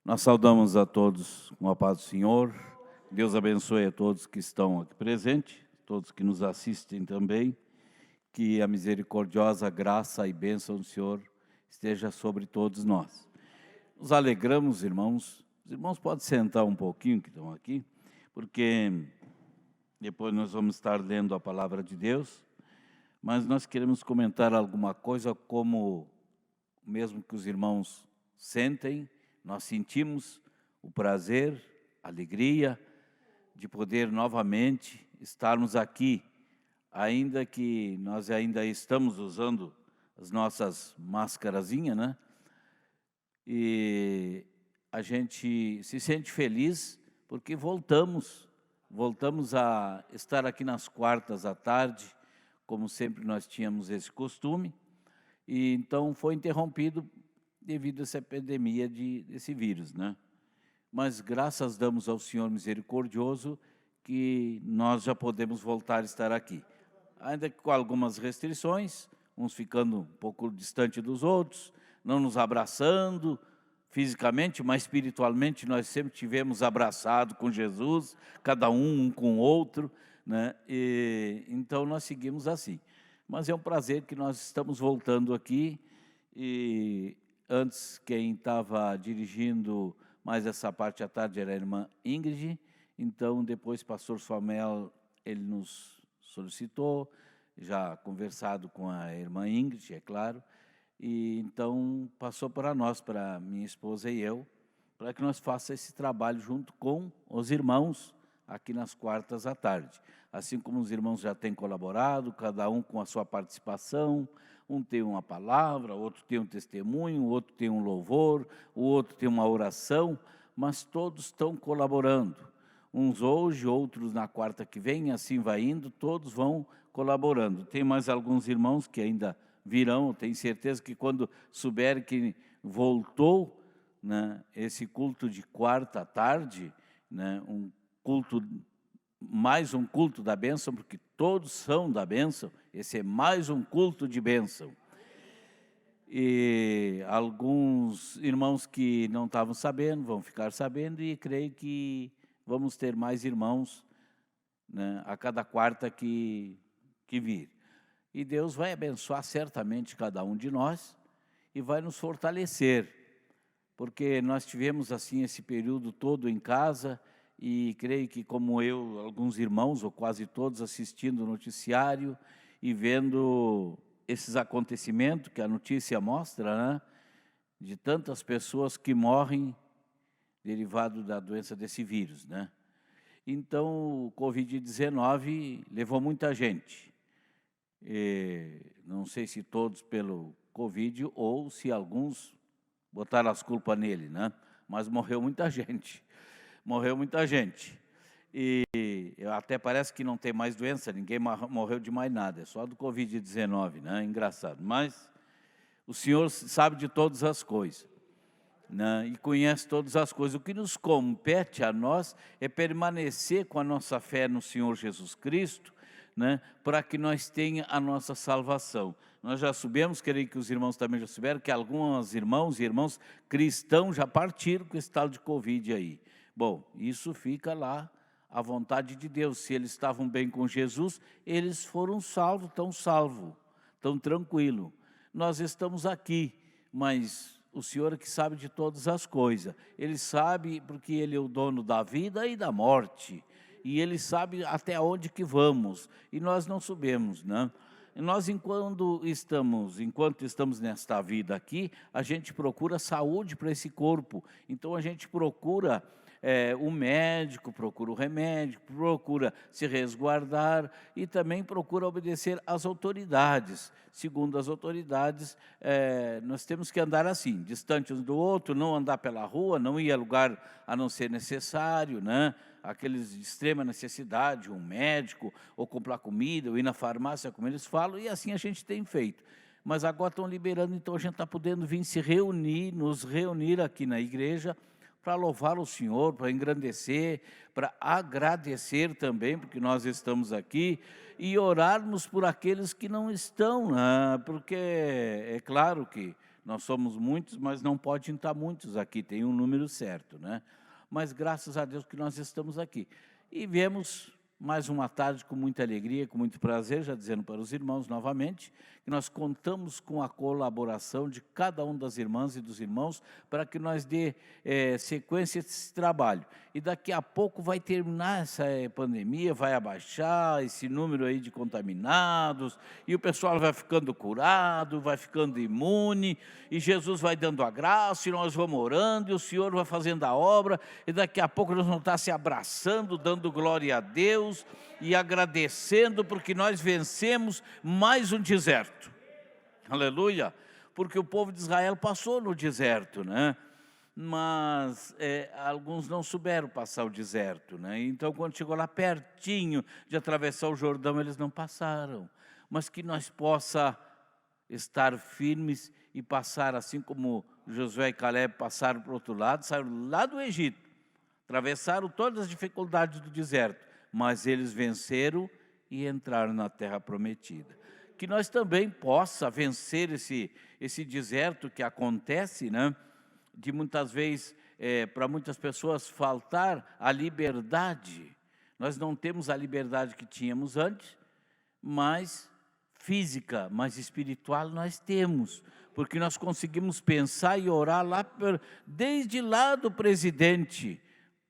Nós saudamos a todos com a paz do Senhor. Deus abençoe a todos que estão aqui presentes, todos que nos assistem também. Que a misericordiosa graça e bênção do Senhor esteja sobre todos nós. Nos alegramos, irmãos. Os irmãos podem sentar um pouquinho que estão aqui, porque depois nós vamos estar lendo a palavra de Deus, mas nós queremos comentar alguma coisa como, mesmo que os irmãos sentem, nós sentimos o prazer, a alegria de poder novamente estarmos aqui, ainda que nós ainda estamos usando as nossas máscarazinhas, né? E a gente se sente feliz porque voltamos a estar aqui nas quartas à tarde, como sempre nós tínhamos esse costume, e então foi interrompido devido a essa epidemia desse vírus, né? Mas graças damos ao Senhor misericordioso que nós já podemos voltar a estar aqui. Ainda que com algumas restrições, uns ficando um pouco distante dos outros, não nos abraçando fisicamente, mas espiritualmente nós sempre tivemos abraçado com Jesus, cada um com o outro, né? E então nós seguimos assim. Mas é um prazer que nós estamos voltando aqui. E antes quem estava dirigindo mais essa parte à tarde era a irmã Ingrid. Então depois o pastor Samuel, ele nos solicitou, já conversado com a irmã Ingrid, é claro, e então passou para nós, para minha esposa e eu, para que nós façamos esse trabalho junto com os irmãos aqui nas quartas à tarde. Assim como os irmãos já têm colaborado, cada um com a sua participação, um tem uma palavra, outro tem um testemunho, o outro tem um louvor, o outro tem uma oração, mas todos estão colaborando. Uns hoje, outros na quarta que vem, assim vai indo, todos vão colaborando. Tem mais alguns irmãos que ainda virão, tenho certeza que quando souberem que voltou, né, esse culto de quarta à tarde, né, mais um culto da bênção, porque todos são da bênção, esse é mais um culto de bênção. E alguns irmãos que não estavam sabendo, vão ficar sabendo, e creio que vamos ter mais irmãos, né, a cada quarta que vir. E Deus vai abençoar certamente cada um de nós e vai nos fortalecer, porque nós tivemos assim esse período todo em casa, e creio que como eu, alguns irmãos, ou quase todos, assistindo o noticiário e vendo esses acontecimentos que a notícia mostra, né, de tantas pessoas que morrem derivado da doença desse vírus, né? Então, o Covid-19 levou muita gente. Não sei se todos pelo Covid ou se alguns botaram as culpas nele, né? Mas morreu muita gente. Morreu muita gente. E até parece que não tem mais doença, ninguém morreu de mais nada, é só do Covid-19, né? Engraçado. Mas o Senhor sabe de todas as coisas, né? E conhece todas as coisas. O que nos compete a nós é permanecer com a nossa fé no Senhor Jesus Cristo, né, para que nós tenhamos a nossa salvação. Nós já soubemos, creio que os irmãos também já souberam, que alguns irmãos e irmãs cristãos já partiram com esse tal de Covid aí. Bom, isso fica lá à vontade de Deus. Se eles estavam bem com Jesus, eles foram salvos, tão tranquilo. Nós estamos aqui, mas o Senhor é que sabe de todas as coisas. Ele sabe porque Ele é o dono da vida e da morte. E Ele sabe até onde que vamos, e nós não sabemos, né? E nós, enquanto estamos nesta vida aqui, a gente procura saúde para esse corpo, então a gente procura o médico, procura o remédio, procura se resguardar e também procura obedecer às autoridades. Segundo as autoridades, nós temos que andar assim, distante um do outro, não andar pela rua, não ir a lugar a não ser necessário, né? Aqueles de extrema necessidade, um médico, ou comprar comida, ou ir na farmácia, como eles falam, e assim a gente tem feito. Mas agora estão liberando, então a gente está podendo vir nos reunir aqui na igreja, para louvar o Senhor, para engrandecer, para agradecer também, porque nós estamos aqui, e orarmos por aqueles que não estão, né? Porque é claro que Nós somos muitos, mas não podem estar muitos aqui, tem um número certo, né? Mas graças a Deus que nós estamos aqui. E viemos mais uma tarde com muita alegria, com muito prazer, já dizendo para os irmãos novamente, que nós contamos com a colaboração de cada um das irmãs e dos irmãos para que nós dê sequência a esse trabalho. E daqui a pouco vai terminar essa pandemia, vai abaixar esse número aí de contaminados, e o pessoal vai ficando curado, vai ficando imune, e Jesus vai dando a graça, e nós vamos orando, e o Senhor vai fazendo a obra, e daqui a pouco nós vamos estar se abraçando, dando glória a Deus, e agradecendo porque nós vencemos mais um deserto. Aleluia! Porque o povo de Israel passou no deserto, né? Mas alguns não souberam passar o deserto, né? Então, quando chegou lá pertinho de atravessar o Jordão, eles não passaram. Mas que nós possa estar firmes e passar, assim como Josué e Caleb passaram para o outro lado, saíram lá do Egito, atravessaram todas as dificuldades do deserto, mas eles venceram e entraram na terra prometida. Que nós também possa vencer esse deserto que acontece, né? De muitas vezes, para muitas pessoas, faltar a liberdade. Nós não temos a liberdade que tínhamos antes, mas física, mas espiritual nós temos, porque nós conseguimos pensar e orar desde lá do presidente,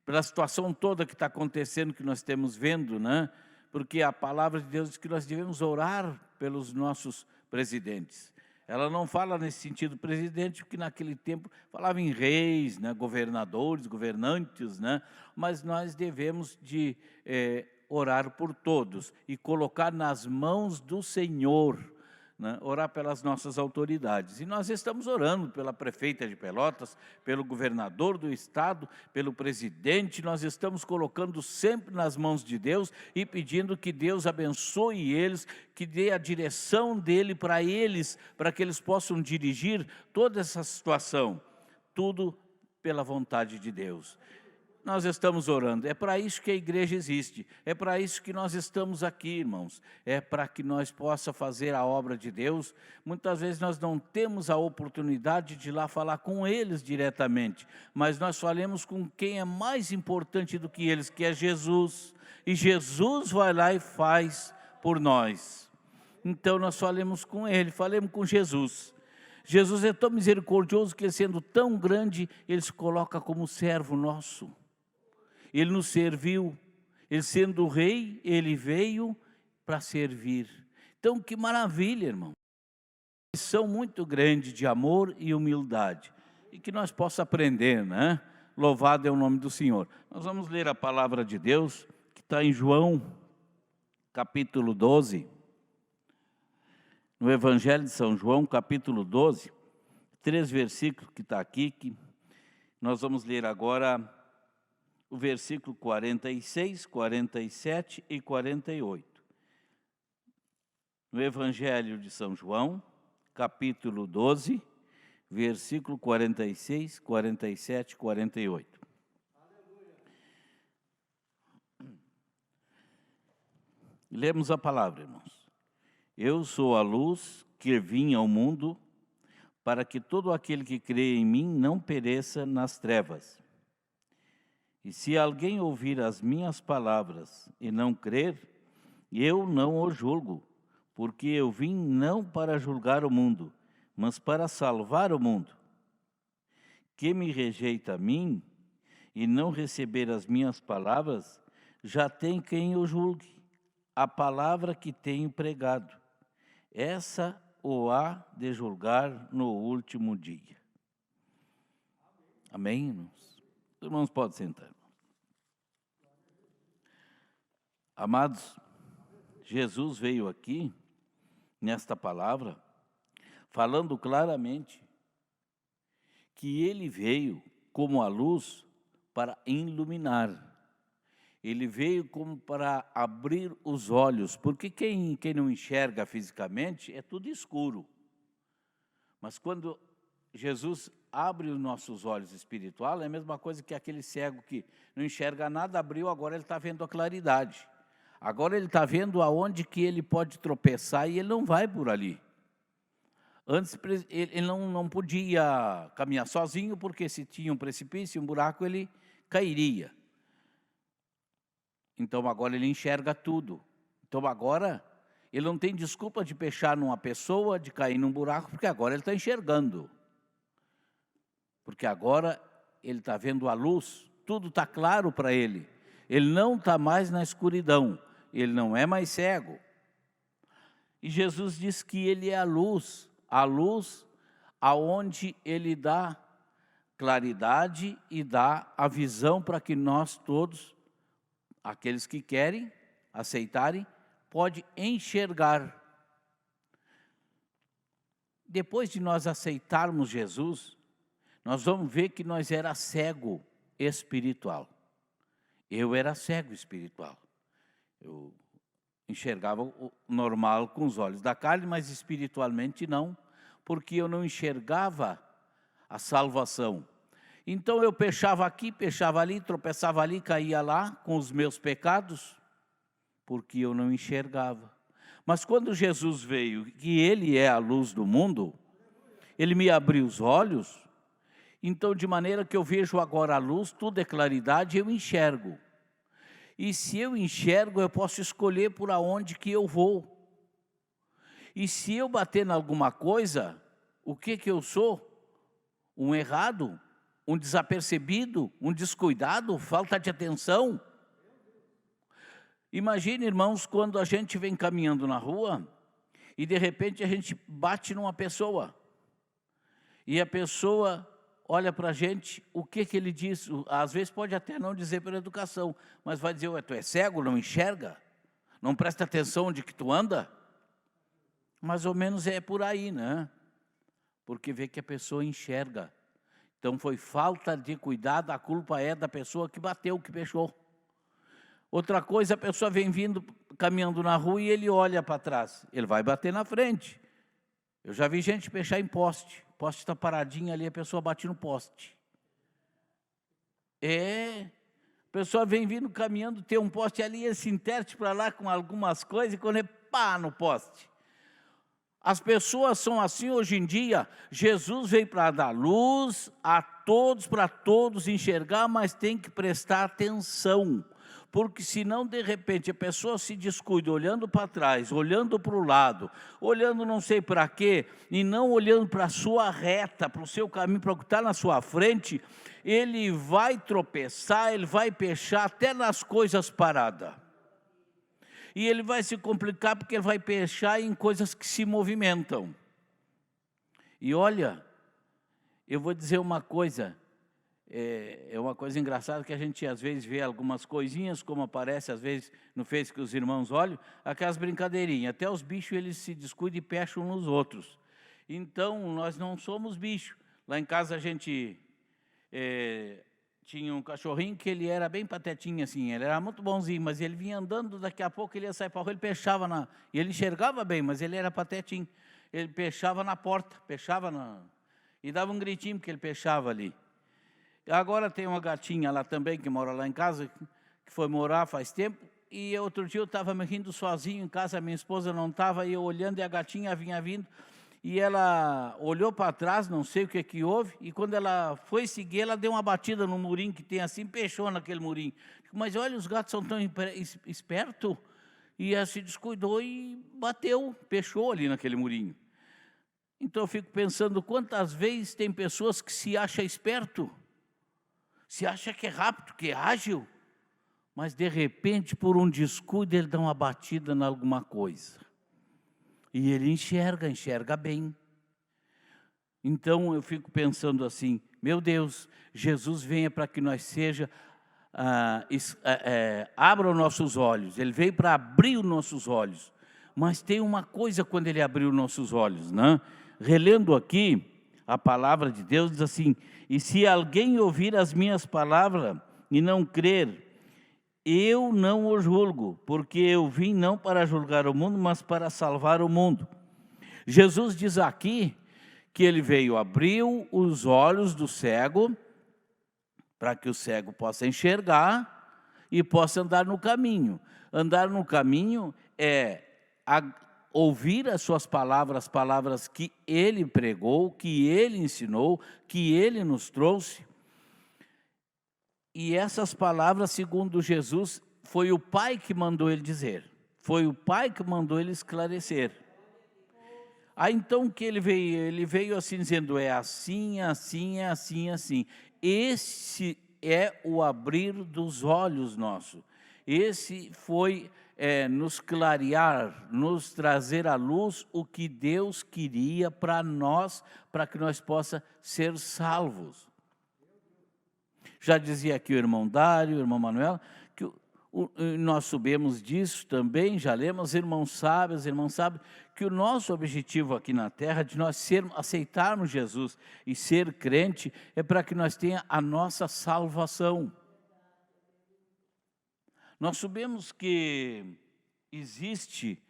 pela situação toda que está acontecendo, que nós estamos vendo, né? Porque a palavra de Deus diz que nós devemos orar pelos nossos presidentes. Ela não fala nesse sentido presidente, porque naquele tempo falava em reis, né, governadores, governantes, né, mas nós devemos de orar por todos e colocar nas mãos do Senhor, né, orar pelas nossas autoridades. E nós estamos orando pela prefeita de Pelotas, pelo governador do estado, pelo presidente, nós estamos colocando sempre nas mãos de Deus e pedindo que Deus abençoe eles, que dê a direção dele para eles, para que eles possam dirigir toda essa situação, tudo pela vontade de Deus. Nós estamos orando, é para isso que a igreja existe, é para isso que nós estamos aqui, irmãos, é para que nós possamos fazer a obra de Deus. Muitas vezes nós não temos a oportunidade de ir lá falar com eles diretamente, mas nós falamos com quem é mais importante do que eles, que é Jesus, e Jesus vai lá e faz por nós. Então nós falemos com ele, falemos com Jesus. Jesus é tão misericordioso que ele, sendo tão grande, ele se coloca como servo nosso. Ele nos serviu, ele sendo rei, ele veio para servir. Então, que maravilha, irmão. Uma lição muito grande de amor e humildade. E que nós possamos aprender, né? Louvado é o nome do Senhor. Nós vamos ler a palavra de Deus, que está em João, capítulo 12. No Evangelho de São João, capítulo 12, 3 versículos que está aqui, que nós vamos ler agora o versículo 46, 47 e 48. No Evangelho de São João, capítulo 12, versículo 46, 47 e 48. Lemos a palavra, irmãos. Eu sou a luz que vim ao mundo, para que todo aquele que crê em mim não pereça nas trevas. E se alguém ouvir as minhas palavras e não crer, eu não o julgo, porque eu vim não para julgar o mundo, mas para salvar o mundo. Quem me rejeita a mim e não receber as minhas palavras, já tem quem o julgue, a palavra que tenho pregado. Essa o há de julgar no último dia. Amém, irmãos? Os irmãos podem sentar. Amados, Jesus veio aqui, nesta palavra, falando claramente que ele veio como a luz para iluminar. Ele veio como para abrir os olhos, porque quem não enxerga fisicamente é tudo escuro. Mas quando Jesus abre os nossos olhos espirituais, é a mesma coisa que aquele cego que não enxerga nada, abriu, agora ele está vendo a claridade. Agora ele está vendo aonde que ele pode tropeçar e ele não vai por ali. Antes ele não podia caminhar sozinho, porque se tinha um precipício, um buraco, ele cairia. Então agora ele enxerga tudo. Então agora ele não tem desculpa de pechar numa pessoa, de cair num buraco, porque agora ele está enxergando. Porque agora ele está vendo a luz, tudo está claro para ele. Ele não está mais na escuridão, ele não é mais cego. E Jesus diz que ele é a luz aonde ele dá claridade e dá a visão para que nós todos, aqueles que querem aceitarem, pode enxergar. Depois de nós aceitarmos Jesus, nós vamos ver que nós era cego espiritual. Eu era cego espiritual. Eu enxergava o normal com os olhos da carne, mas espiritualmente não, porque eu não enxergava a salvação. Então eu pechava aqui, pechava ali, tropeçava ali, caía lá com os meus pecados, porque eu não enxergava. Mas quando Jesus veio, que Ele é a luz do mundo, Ele me abriu os olhos, então de maneira que eu vejo agora a luz, tudo é claridade, eu enxergo. E se eu enxergo, eu posso escolher por aonde que eu vou. E se eu bater em alguma coisa, o que eu sou? Um errado? Um desapercebido? Um descuidado? Falta de atenção? Imagine, irmãos, quando a gente vem caminhando na rua e de repente a gente bate numa pessoa. E a pessoa olha para a gente, o que ele diz? Às vezes pode até não dizer pela educação, mas vai dizer, ué, tu é cego, não enxerga? Não presta atenção onde que tu anda? Mais ou menos é por aí, né? Porque vê que a pessoa enxerga. Então foi falta de cuidado, a culpa é da pessoa que bateu, que pechou. Outra coisa, a pessoa vem vindo, caminhando na rua e ele olha para trás. Ele vai bater na frente. Eu já vi gente pechar em poste. O poste está paradinho ali, a pessoa bate no poste. A pessoa vem vindo, caminhando, tem um poste ali, ele se interte para lá com algumas coisas e quando ele pá no poste. As pessoas são assim hoje em dia. Jesus veio para dar luz a todos, para todos enxergar, mas tem que prestar atenção. Porque senão, de repente, a pessoa se descuida, olhando para trás, olhando para o lado, olhando não sei para quê, e não olhando para a sua reta, para o seu caminho, para o que está na sua frente, ele vai tropeçar, ele vai pechar até nas coisas paradas. E ele vai se complicar porque ele vai pechar em coisas que se movimentam. E olha, eu vou dizer uma coisa, é uma coisa engraçada que a gente às vezes vê algumas coisinhas, como aparece às vezes no Face que os irmãos olham, aquelas brincadeirinhas, até os bichos eles se descuidam e pecham uns nos outros. Então, nós não somos bichos. Lá em casa a gente tinha um cachorrinho que ele era bem patetinho assim, ele era muito bonzinho, mas ele vinha andando, daqui a pouco ele ia sair para a rua, ele pechava e ele enxergava bem, mas ele era patetinho. Ele pechava na porta, e dava um gritinho porque ele pechava ali. Agora tem uma gatinha lá também, que mora lá em casa, que foi morar faz tempo, e outro dia eu estava me rindo sozinho em casa, minha esposa não estava, e eu olhando, e a gatinha vinha vindo, e ela olhou para trás, não sei o que houve, e quando ela foi seguir, ela deu uma batida no murinho que tem assim, pechou naquele murinho. Mas olha, os gatos são tão espertos, e ela se descuidou e bateu, pechou ali naquele murinho. Então eu fico pensando, quantas vezes tem pessoas que se acham esperto, se acha que é rápido, que é ágil, mas de repente, por um descuido, ele dá uma batida em alguma coisa. E ele enxerga bem. Então eu fico pensando assim, meu Deus, Jesus venha para que nós abra os nossos olhos. Ele veio para abrir os nossos olhos. Mas tem uma coisa quando ele abriu nossos olhos, né? Relendo aqui, a palavra de Deus diz assim, e se alguém ouvir as minhas palavras e não crer, eu não o julgo, porque eu vim não para julgar o mundo, mas para salvar o mundo. Jesus diz aqui que ele veio, abriu os olhos do cego, para que o cego possa enxergar e possa andar no caminho. Andar no caminho é ouvir as suas palavras, palavras que ele pregou, que ele ensinou, que ele nos trouxe. E essas palavras, segundo Jesus, foi o Pai que mandou ele dizer, foi o Pai que mandou ele esclarecer. Aí então que ele veio assim dizendo, é assim, assim, assim, assim. Esse é o abrir dos olhos nosso. Esse foi nos clarear, nos trazer à luz o que Deus queria para nós, para que nós possamos ser salvos. Já dizia aqui o irmão Dário, o irmão Manuel, que nós sabemos disso também, já lemos, irmãos sábios, que o nosso objetivo aqui na terra, de nós aceitarmos Jesus e ser crente, é para que nós tenhamos a nossa salvação. Nós sabemos que existe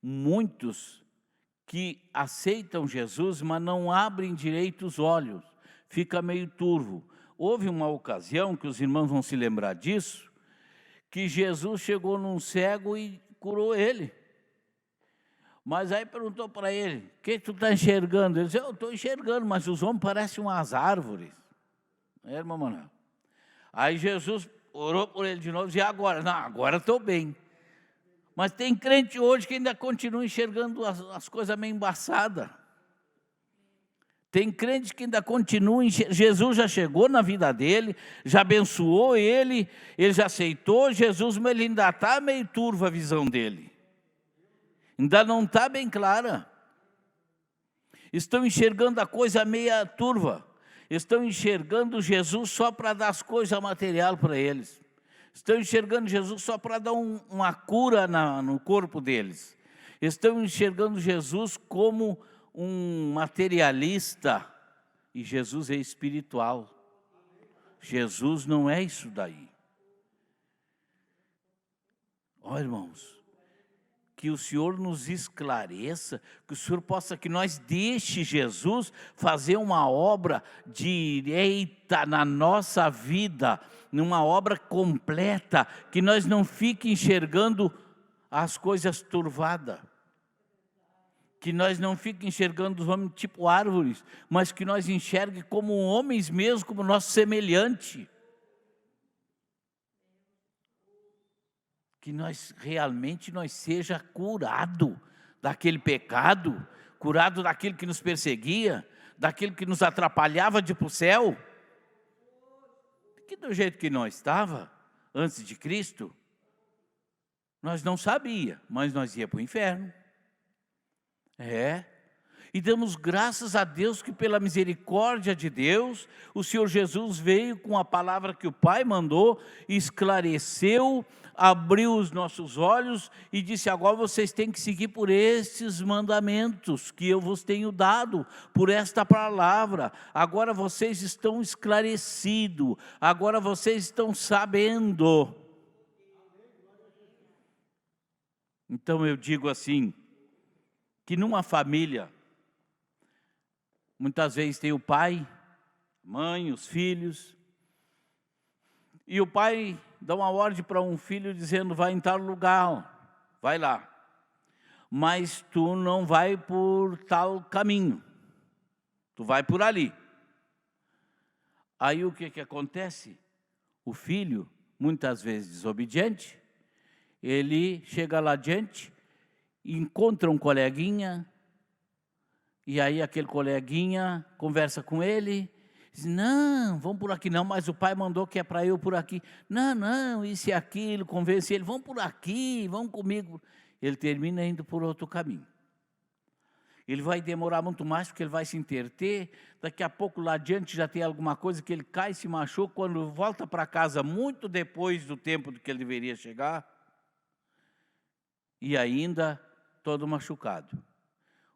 muitos que aceitam Jesus, mas não abrem direito os olhos, fica meio turvo. Houve uma ocasião, que os irmãos vão se lembrar disso, que Jesus chegou num cego e curou ele. Mas aí perguntou para ele, o que tu está enxergando? Ele disse, eu estou enxergando, mas os homens parecem umas árvores. Irmão Manuel? Aí Jesus orou por ele de novo e disse, agora? Não, agora estou bem. Mas tem crente hoje que ainda continua enxergando as coisas meio embaçadas. Tem crente que ainda continua enxergando. Jesus já chegou na vida dele, já abençoou ele já aceitou Jesus, mas ele ainda está meio turva a visão dele. Ainda não está bem clara. Estão enxergando a coisa meia turva. Estão enxergando Jesus só para dar as coisas materiais para eles. Estão enxergando Jesus só para dar uma cura no corpo deles. Estão enxergando Jesus como um materialista. E Jesus é espiritual. Jesus não é isso daí. Ó, irmãos, que o Senhor nos esclareça, que o Senhor possa, que nós deixe Jesus fazer uma obra direita na nossa vida, numa obra completa, que nós não fique enxergando as coisas turvadas, que nós não fique enxergando os homens tipo árvores, mas que nós enxergue como homens mesmo, como nosso semelhante. Que nós realmente seja curado daquele pecado, curado daquilo que nos perseguia, daquilo que nos atrapalhava de ir para o céu. Que do jeito que nós estava antes de Cristo, nós não sabia, mas nós ia para o inferno. E damos graças a Deus que pela misericórdia de Deus, o Senhor Jesus veio com a palavra que o Pai mandou, esclareceu, abriu os nossos olhos e disse, agora vocês têm que seguir por estes mandamentos que eu vos tenho dado, por esta palavra. Agora vocês estão esclarecidos, agora vocês estão sabendo. Então eu digo assim, que numa família, muitas vezes tem o pai, mãe, os filhos, e o pai dá uma ordem para um filho dizendo, vai em tal lugar, vai lá, mas tu não vai por tal caminho, tu vai por ali. Aí o que acontece? O filho, muitas vezes desobediente, ele chega lá adiante, encontra um coleguinha, e aí aquele coleguinha conversa com ele, diz, não, vamos por aqui não, mas o pai mandou que é para eu por aqui. Não, isso e aquilo, convence ele, vamos por aqui, vamos comigo. Ele termina indo por outro caminho. Ele vai demorar muito mais, porque ele vai se interter, daqui a pouco lá adiante já tem alguma coisa que ele cai, se machuca, quando volta para casa, muito depois do tempo do que ele deveria chegar, e ainda todo machucado.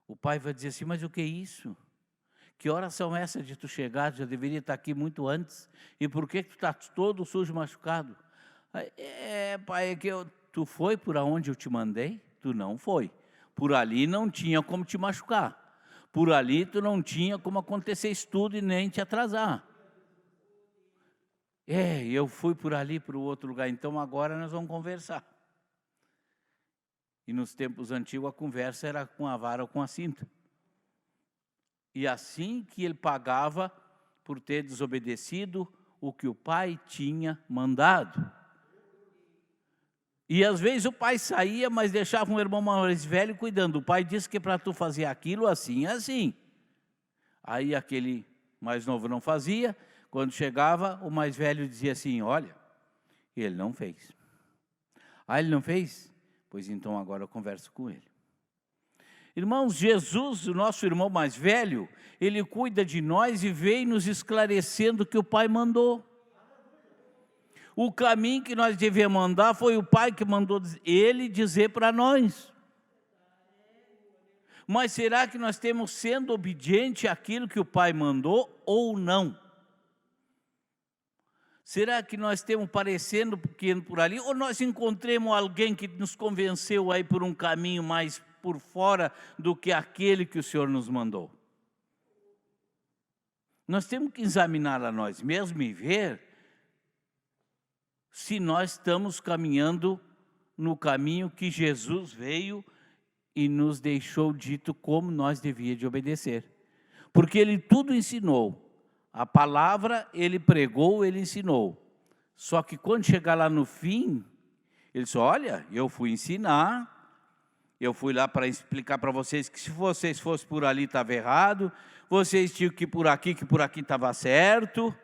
O pai vai dizer assim, mas o que é isso? Que horas são essas de tu chegar? Já deveria estar aqui muito antes. E por que tu está todo sujo, machucado? Pai, é que tu foi por onde eu te mandei? Tu não foi. Por ali não tinha como te machucar. Por ali tu não tinha como acontecer estudo e nem te atrasar. Eu fui por ali para o outro lugar, então agora nós vamos conversar. E nos tempos antigos a conversa era com a vara ou com a cinta. E assim que ele pagava por ter desobedecido o que o pai tinha mandado. E às vezes o pai saía, mas deixava um irmão mais velho cuidando. O pai disse que para tu fazer aquilo assim, assim. Aí aquele mais novo não fazia. Quando chegava, o mais velho dizia assim, olha, ele não fez. Ah, ele não fez? Pois então agora eu converso com ele. Irmãos, Jesus, o nosso irmão mais velho, ele cuida de nós e veio nos esclarecendo o que o pai mandou. O caminho que nós devemos andar foi o pai que mandou ele dizer para nós. Mas será que nós temos sendo obediente àquilo que o pai mandou ou não? Será que nós temos parecendo pequeno por ali? Ou nós encontremos alguém que nos convenceu aí por um caminho mais por fora do que aquele que o Senhor nos mandou? Nós temos que examinar a nós mesmos e ver se nós estamos caminhando no caminho que Jesus veio e nos deixou dito como nós devíamos de obedecer. Porque Ele tudo ensinou. A palavra Ele pregou, Ele ensinou. Só que quando chegar lá no fim, Ele disse, olha, eu fui ensinar, eu fui lá para explicar para vocês que se vocês fossem por ali estava errado, vocês tinham que ir por aqui, que por aqui estava certo.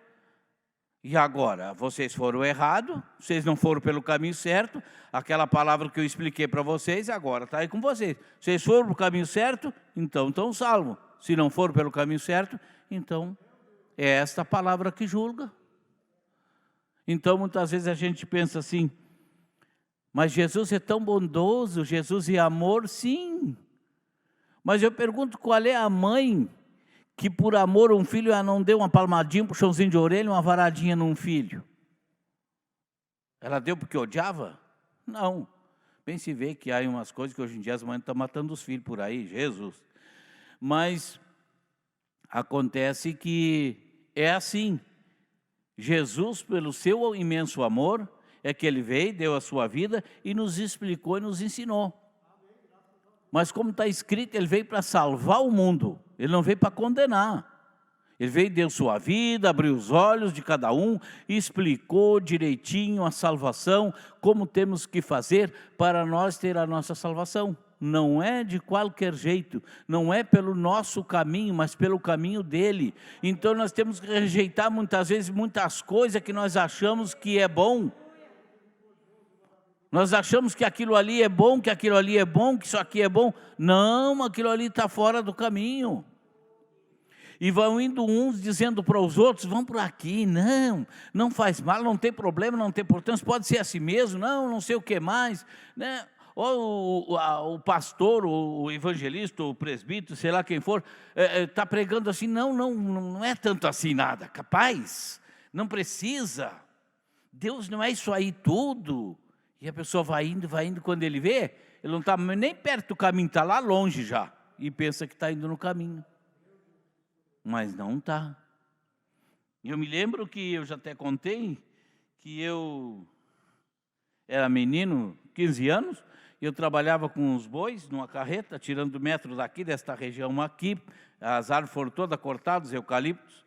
E agora, vocês foram errados, vocês não foram pelo caminho certo, aquela palavra que eu expliquei para vocês, agora está aí com vocês. Vocês foram pelo caminho certo, então estão salvos. Se não foram pelo caminho certo, então é esta palavra que julga. Então, muitas vezes a gente pensa assim, mas Jesus é tão bondoso, Jesus é amor, sim. Mas eu pergunto, qual é a mãe que por amor a um filho ela não deu uma palmadinha, um puxãozinho de orelha, uma varadinha num filho? Ela deu porque odiava? Não. Bem se vê que há umas coisas que hoje em dia as mães estão matando os filhos por aí, Jesus. Mas acontece que é assim. Jesus, pelo seu imenso amor, é que Ele veio, deu a sua vida e nos explicou e nos ensinou. Mas como está escrito, Ele veio para salvar o mundo. Ele não veio para condenar. Ele veio, deu sua vida, abriu os olhos de cada um e explicou direitinho a salvação, como temos que fazer para nós ter a nossa salvação. Não é de qualquer jeito, não é pelo nosso caminho, mas pelo caminho dele. Então nós temos que rejeitar muitas vezes muitas coisas que nós achamos que é bom. Nós achamos que aquilo ali é bom, que aquilo ali é bom, que isso aqui é bom. Não, aquilo ali está fora do caminho. E vão indo uns dizendo para os outros, vão por aqui, não faz mal, não tem problema, não tem importância, pode ser assim mesmo, não sei o que mais, né? Ou o pastor, o evangelista, o presbítero, sei lá quem for, está pregando assim, não é tanto assim nada, capaz, não precisa, Deus não é isso aí tudo. E a pessoa vai indo, quando ele vê, ele não está nem perto do caminho, está lá longe já, e pensa que está indo no caminho. Mas não está. Eu me lembro que eu já até contei que eu era menino, 15 anos, eu trabalhava com os bois numa carreta, tirando metros daqui, desta região aqui, as árvores foram todas cortadas, eucaliptos,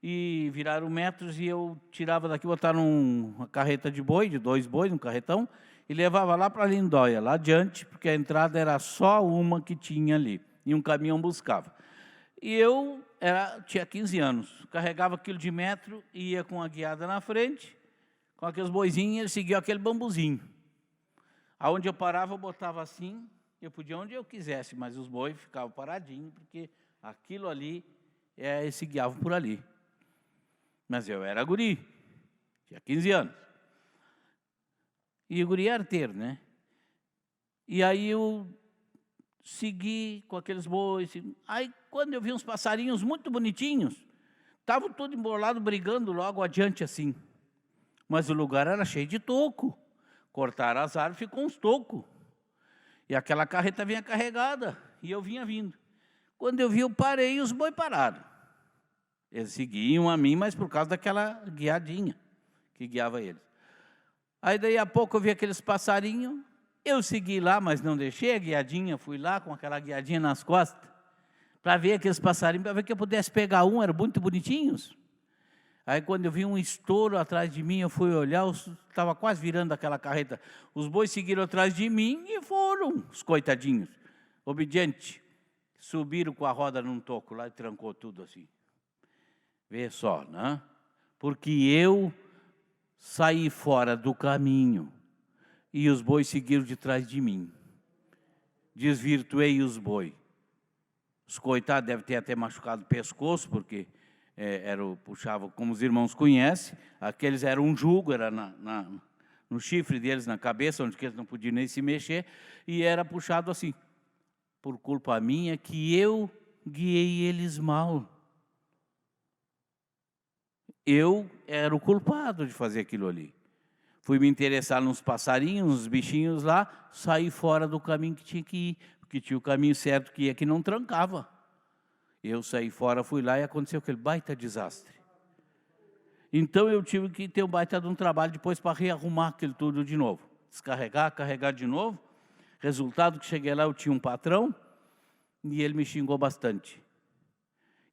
e viraram metros e eu tirava daqui, botava numa carreta de boi, de 2 bois, num carretão, e levava lá para Lindóia, lá adiante, porque a entrada era só uma que tinha ali, e um caminhão buscava. E eu tinha 15 anos, carregava aquilo de metro, ia com a guiada na frente, com aqueles boizinhos, ele seguia aquele bambuzinho. Aonde eu parava, eu botava assim, eu podia onde eu quisesse, mas os bois ficavam paradinhos, porque aquilo ali, eles se guiavam por ali. Mas eu era guri, tinha 15 anos. E o guri era arteiro, né? E aí eu segui com aqueles bois. Aí quando eu vi uns passarinhos muito bonitinhos, estavam todos embolados, brigando logo adiante assim. Mas o lugar era cheio de toco. Cortaram as árvores, ficou uns tocos. E aquela carreta vinha carregada, e eu vinha vindo. Quando eu vi, eu parei e os boi pararam. Eles seguiam a mim, mas por causa daquela guiadinha que guiava eles. Aí daí a pouco eu vi aqueles passarinhos, Eu segui lá, mas não deixei a guiadinha, fui lá com aquela guiadinha nas costas, para ver aqueles passarinhos, para ver que eu pudesse pegar um, eram muito bonitinhos. Aí quando eu vi um estouro atrás de mim, eu fui olhar, estava quase virando aquela carreta. Os bois seguiram atrás de mim e foram, os coitadinhos, obedientes. Subiram com a roda num toco lá e trancou tudo assim. Vê só, né? Porque eu saí fora do caminho e os bois seguiram de trás de mim. Desvirtuei os bois. Os coitados devem ter até machucado o pescoço, porque puxava, como os irmãos conhecem, aqueles eram um jugo, era no chifre deles, na cabeça, onde eles não podiam nem se mexer, e era puxado assim, por culpa minha, que eu guiei eles mal. Eu era o culpado de fazer aquilo ali. Fui me interessar nos passarinhos, nos bichinhos lá, saí fora do caminho que tinha que ir, porque tinha o caminho certo que ia, que não trancava. Eu saí fora, fui lá e aconteceu aquele baita desastre. Então eu tive que ter um baita de um trabalho depois para rearrumar aquilo tudo de novo. Descarregar, carregar de novo. Resultado que cheguei lá, eu tinha um patrão e ele me xingou bastante.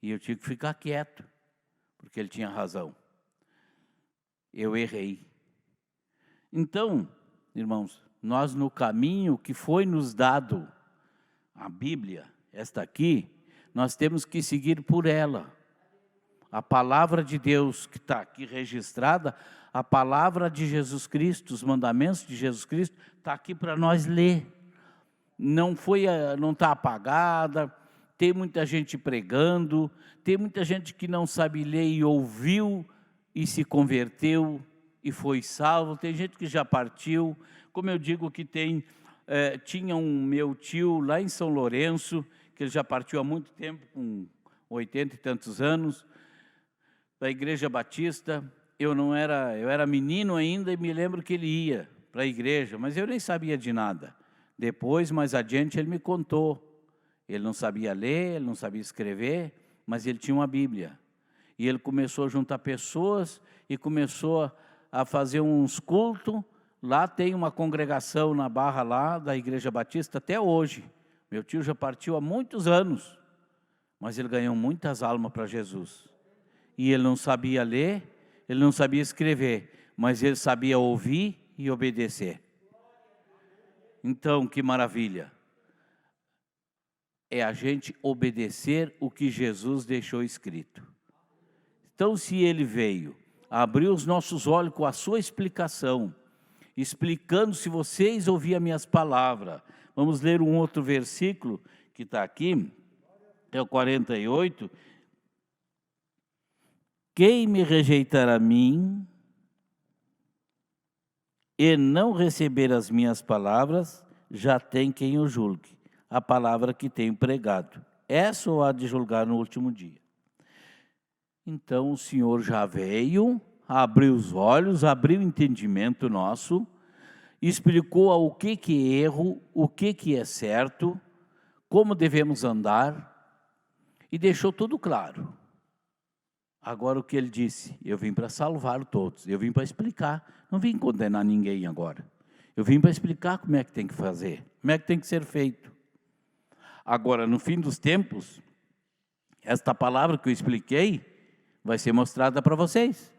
E eu tive que ficar quieto, porque ele tinha razão. Eu errei. Então, irmãos, nós no caminho que foi nos dado, a Bíblia, esta aqui, nós temos que seguir por ela. A palavra de Deus que está aqui registrada, a palavra de Jesus Cristo, os mandamentos de Jesus Cristo, está aqui para nós ler. Não está apagada, tem muita gente pregando, tem muita gente que não sabe ler e ouviu e se converteu e foi salvo, tem gente que já partiu, como eu digo que tinha um meu tio lá em São Lourenço, que ele já partiu há muito tempo, com 80 e tantos anos, da Igreja Batista. Eu era menino ainda e me lembro que ele ia para a igreja, mas eu nem sabia de nada. Depois, mais adiante, ele me contou. Ele não sabia ler, ele não sabia escrever, mas ele tinha uma Bíblia. E ele começou a juntar pessoas e começou a fazer uns cultos. Lá tem uma congregação na Barra lá da Igreja Batista até hoje. Meu tio já partiu há muitos anos, mas ele ganhou muitas almas para Jesus. E ele não sabia ler, ele não sabia escrever, mas ele sabia ouvir e obedecer. Então, que maravilha! É a gente obedecer o que Jesus deixou escrito. Então, se ele veio abrir os nossos olhos com a sua explicação, explicando, se vocês ouvirem as minhas palavras, vamos ler um outro versículo que está aqui, é o 48. Quem me rejeitar a mim e não receber as minhas palavras, já tem quem o julgue, a palavra que tenho pregado. Essa o há de julgar no último dia. Então o Senhor já veio, abriu os olhos, abriu o entendimento nosso, explicou o que é erro, o que é certo, como devemos andar, e deixou tudo claro. Agora o que ele disse? Eu vim para salvar todos, eu vim para explicar, não vim condenar ninguém agora. Eu vim para explicar como é que tem que fazer, como é que tem que ser feito. Agora, no fim dos tempos, esta palavra que eu expliquei vai ser mostrada para vocês.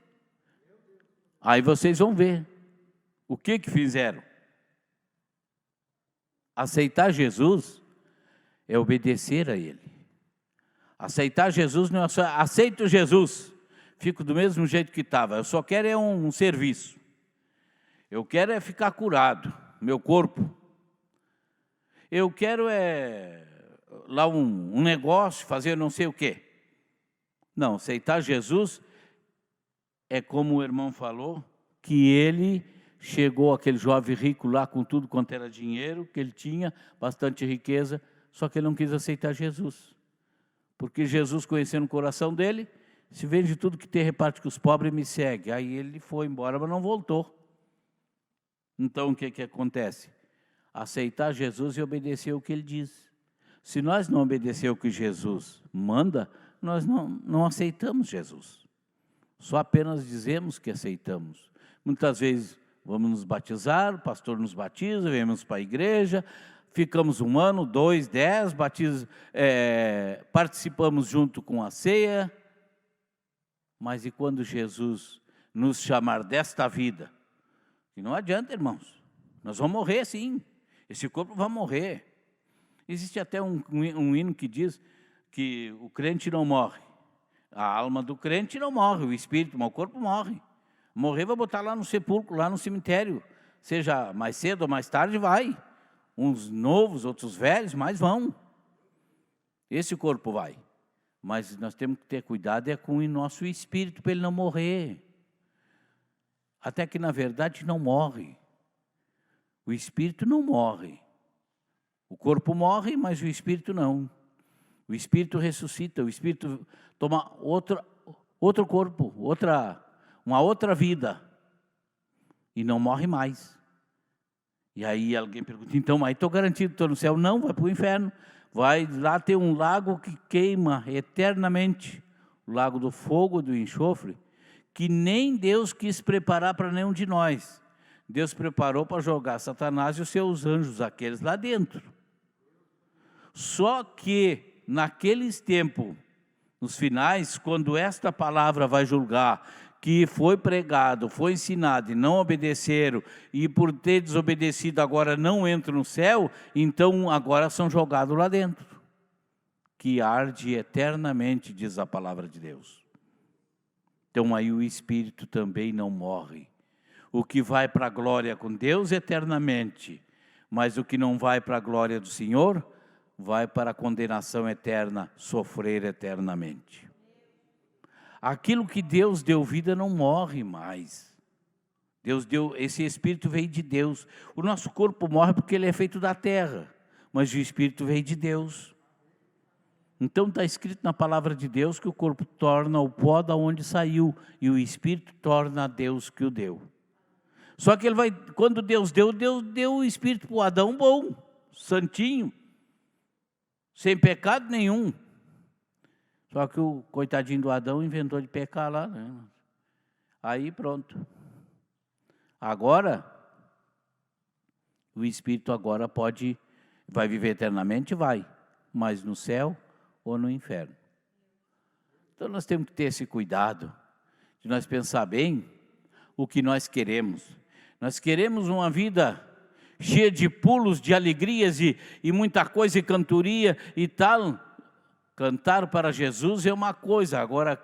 Aí vocês vão ver o que fizeram. Aceitar Jesus é obedecer a Ele. Aceitar Jesus não é só, aceito Jesus, fico do mesmo jeito que estava, eu só quero um serviço. Eu quero ficar curado, meu corpo. Eu quero lá um negócio, fazer não sei o quê. Não, aceitar Jesus é como o irmão falou, que ele chegou, aquele jovem rico lá com tudo quanto era dinheiro, que ele tinha, bastante riqueza, só que ele não quis aceitar Jesus. Porque Jesus, conhecendo o coração dele, se vende tudo que tem, reparte com os pobres e me segue. Aí ele foi embora, mas não voltou. Então o que acontece? Aceitar Jesus e obedecer o que ele diz. Se nós não obedecer o que Jesus manda, nós não aceitamos Jesus. Só apenas dizemos que aceitamos. Muitas vezes vamos nos batizar, o pastor nos batiza, viemos para a igreja, ficamos 1 ano, 2, 10, participamos junto com a ceia. Mas e quando Jesus nos chamar desta vida? E não adianta, irmãos, nós vamos morrer sim, esse corpo vai morrer. Existe até um hino que diz que o crente não morre, a alma do crente não morre, o espírito, mas o corpo morre. Morrer vai botar lá no sepulcro, lá no cemitério, seja mais cedo ou mais tarde vai. Uns novos, outros velhos, mas vão. Esse corpo vai. Mas nós temos que ter cuidado com o nosso espírito para ele não morrer. Até que na verdade não morre. O espírito não morre. O corpo morre, mas o espírito não. O espírito ressuscita, o espírito toma outro corpo, uma outra vida. E não morre mais. E aí alguém pergunta, então, mas estou garantido, estou no céu? Não, vai para o inferno. Vai lá ter um lago que queima eternamente, o lago do fogo, do enxofre, que nem Deus quis preparar para nenhum de nós. Deus preparou para jogar Satanás e os seus anjos, aqueles lá dentro. Só que naqueles tempos, nos finais, quando esta palavra vai julgar, que foi pregado, foi ensinado e não obedeceram, e por ter desobedecido agora não entram no céu, então agora são jogados lá dentro, que arde eternamente, diz a palavra de Deus. Então aí o espírito também não morre. O que vai para a glória com Deus eternamente, mas o que não vai para a glória do Senhor, vai para a condenação eterna, sofrer eternamente. Aquilo que Deus deu vida não morre mais. Deus deu, esse espírito veio de Deus. O nosso corpo morre porque ele é feito da terra, mas o espírito veio de Deus. Então está escrito na palavra de Deus que o corpo torna o pó da onde saiu e o espírito torna a Deus que o deu. Só que quando Deus deu o espírito para o Adão bom, santinho, sem pecado nenhum. Só que o coitadinho do Adão inventou de pecar lá, né? Aí pronto. Agora, o espírito agora vai viver eternamente? Vai. Mas no céu ou no inferno. Então nós temos que ter esse cuidado, de nós pensar bem o que nós queremos. Nós queremos uma vida cheia de pulos, de alegrias e muita coisa e cantoria e tal. Cantar para Jesus é uma coisa, agora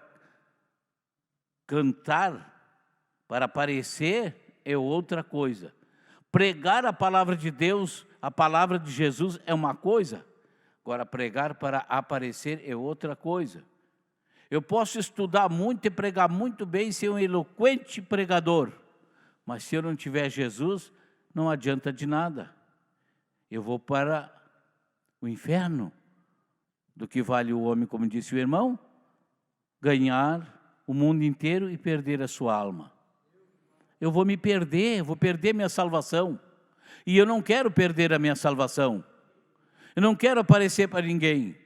cantar para aparecer é outra coisa. Pregar a palavra de Deus, a palavra de Jesus é uma coisa, agora pregar para aparecer é outra coisa. Eu posso estudar muito e pregar muito bem, ser um eloquente pregador, mas se eu não tiver Jesus, não adianta de nada. Eu vou para o inferno. Do que vale o homem, como disse o irmão, ganhar o mundo inteiro e perder a sua alma. Eu vou me perder, vou perder minha salvação. E eu não quero perder a minha salvação. Eu não quero aparecer para ninguém.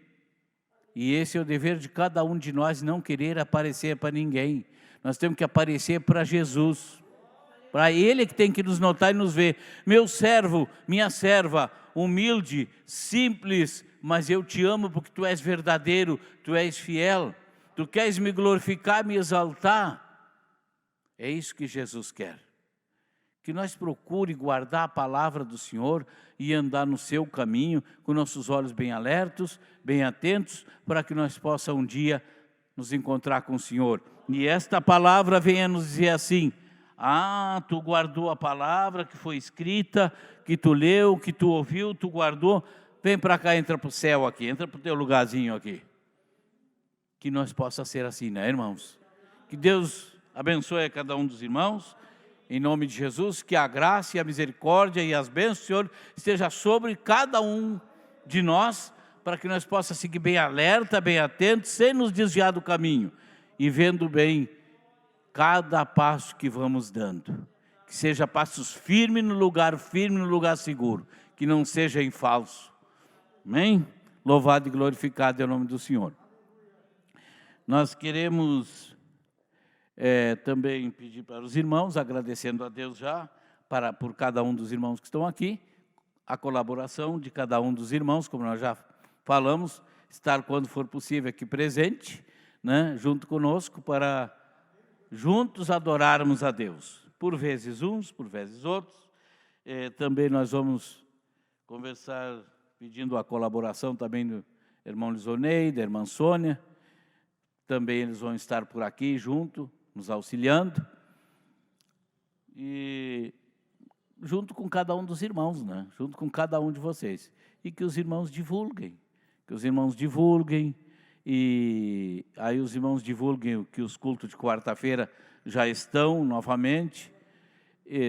E esse é o dever de cada um de nós, não querer aparecer para ninguém. Nós temos que aparecer para Jesus. Para Ele que tem que nos notar e nos ver. Meu servo, minha serva, humilde, simples, mas eu te amo porque tu és verdadeiro, tu és fiel, tu queres me glorificar, me exaltar. É isso que Jesus quer. Que nós procure guardar a palavra do Senhor e andar no seu caminho, com nossos olhos bem alertos, bem atentos, para que nós possamos um dia nos encontrar com o Senhor. E esta palavra venha nos dizer assim: ah, tu guardou a palavra que foi escrita, que tu leu, que tu ouviu, tu guardou. Vem para cá, entra para o céu aqui, entra para o teu lugarzinho aqui. Que nós possa ser assim, né, irmãos? Que Deus abençoe a cada um dos irmãos, em nome de Jesus, que a graça e a misericórdia e as bênçãos do Senhor esteja sobre cada um de nós, para que nós possamos seguir bem alerta, bem atento, sem nos desviar do caminho, e vendo bem cada passo que vamos dando. Que seja passos firmes no lugar seguro, que não seja em falso. Amém? Louvado e glorificado é o nome do Senhor. Nós queremos também pedir para os irmãos, agradecendo a Deus já, por cada um dos irmãos que estão aqui, a colaboração de cada um dos irmãos, como nós já falamos, estar quando for possível aqui presente, né, junto conosco, para juntos adorarmos a Deus. Por vezes uns, por vezes outros. Também nós vamos conversar, pedindo a colaboração também do irmão Lisonei, da irmã Sônia. Também eles vão estar por aqui junto, nos auxiliando. E junto com cada um dos irmãos, né? Junto com cada um de vocês. E que os irmãos divulguem. E aí os irmãos divulguem que os cultos de quarta-feira já estão novamente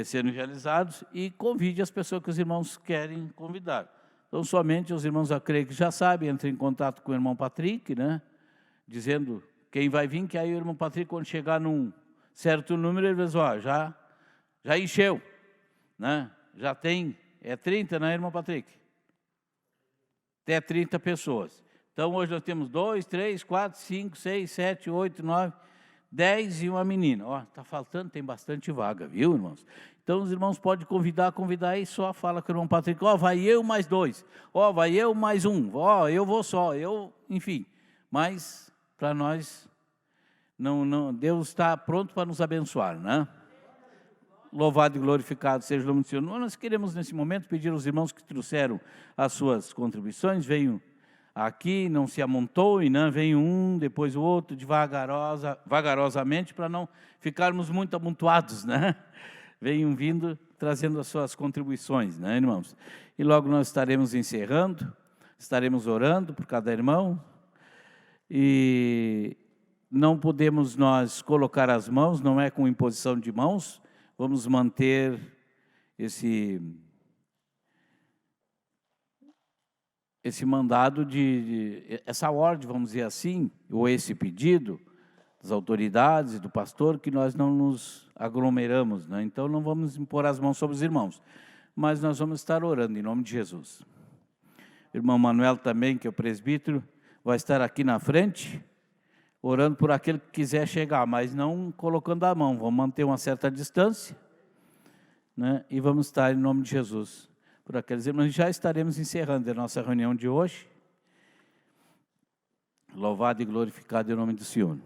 sendo realizados e convide as pessoas que os irmãos querem convidar. Então, somente os irmãos, eu creio que já sabem, entrem em contato com o irmão Patrick, né? Dizendo quem vai vir, que aí o irmão Patrick, quando chegar num certo número, ele diz, ó, já encheu, né? Já tem, 30, né, irmão Patrick? Até 30 pessoas. Então, hoje nós temos 2, 3, 4, 5, 6, 7, 8, 9, 10 e uma menina. Ó, está faltando, tem bastante vaga, viu, irmãos? Então, os irmãos podem convidar e só fala com o irmão Patrick, ó, vai eu mais 2, ó, vai eu mais 1, ó, eu vou só, enfim. Mas, para nós, não, Deus está pronto para nos abençoar, né? Louvado e glorificado seja o nome do Senhor. Nós queremos, nesse momento, pedir aos irmãos que trouxeram as suas contribuições, venham aqui, não se amontoem, né? Vem um, depois o outro, vagarosamente, para não ficarmos muito amontoados, né? Venham vindo, trazendo as suas contribuições, né, irmãos? E logo nós estaremos encerrando, estaremos orando por cada irmão, e não podemos nós colocar as mãos, não é com imposição de mãos, vamos manter esse mandado, essa ordem, vamos dizer assim, ou esse pedido das autoridades e do pastor, que nós não nos aglomeramos, né? Então não vamos impor as mãos sobre os irmãos, mas nós vamos estar orando em nome de Jesus. O irmão Manuel também, que é o presbítero, vai estar aqui na frente, orando por aquele que quiser chegar, mas não colocando a mão, vamos manter uma certa distância, né? E vamos estar em nome de Jesus por aqueles irmãos. Já estaremos encerrando a nossa reunião de hoje. Louvado e glorificado em nome do Senhor.